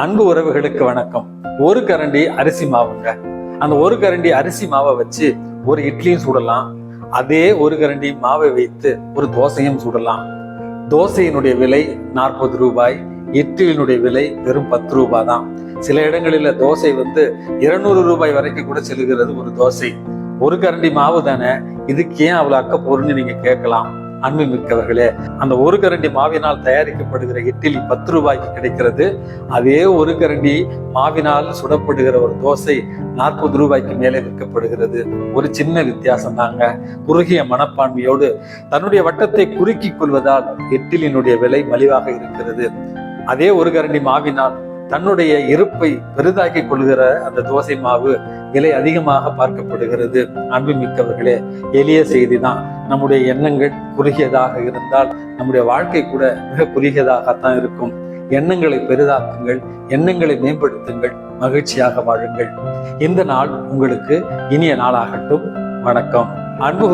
அன்பு உறவுகளுக்கு வணக்கம். ஒரு கரண்டி அரிசி மாவுங்க. அந்த ஒரு கரண்டி அரிசி மாவை வச்சு ஒரு இட்லியும் சுடலாம். அதே ஒரு கரண்டி மாவை வைத்து ஒரு தோசையும் சுடலாம். தோசையினுடைய விலை 40 ரூபாய், இட்லியினுடைய விலை வெறும் 10 ரூபாய் தான். சில இடங்களில தோசை 200 ரூபாய் வரைக்கும் கூட செல்கிறது ஒரு தோசை. ஒரு கரண்டி மாவு தானே, இதுக்கு ஏன் அவ்வளவு அக்கப்போருன்னு நீங்க கேட்கலாம். அன்பு மிக்கவர்களே, அந்த ஒரு கரண்டி மாவினால் தயாரிக்கப்படுகிற இட்லி 10 ரூபாய்க்கு கிடைக்கிறது. அதே ஒரு கரண்டி மாவினால் சுடப்படுகிற ஒரு தோசை 40 ரூபாய்க்கு மேலே விற்கப்படுகிறது. ஒரு சின்ன வித்தியாசம் தாங்க. குறுகிய மனப்பான்மையோடு தன்னுடைய வட்டத்தை குறுக்கிக் கொள்வதால் இட்லியினுடைய விலை மலிவாக இருக்கிறது. அதே ஒரு கரண்டி மாவினால் தன்னுடைய இருப்பை பெரிதாக்கிக் கொள்கிற அந்த தோசை மாவு விலை அதிகமாக பார்க்கப்படுகிறது. அன்பு மிக்கவர்களே, எளிய செய்தி தான். நம்முடைய எண்ணங்கள் குறுகியதாக இருந்தால் நம்முடைய வாழ்க்கை கூட மிக குறுகியதாகத்தான் இருக்கும். எண்ணங்களை பெரிதாக்குங்கள், எண்ணங்களை மேம்படுத்துங்கள், மகிழ்ச்சியாக வாழுங்கள். இந்த நாள் உங்களுக்கு இனிய நாளாகட்டும். வணக்கம். அன்பு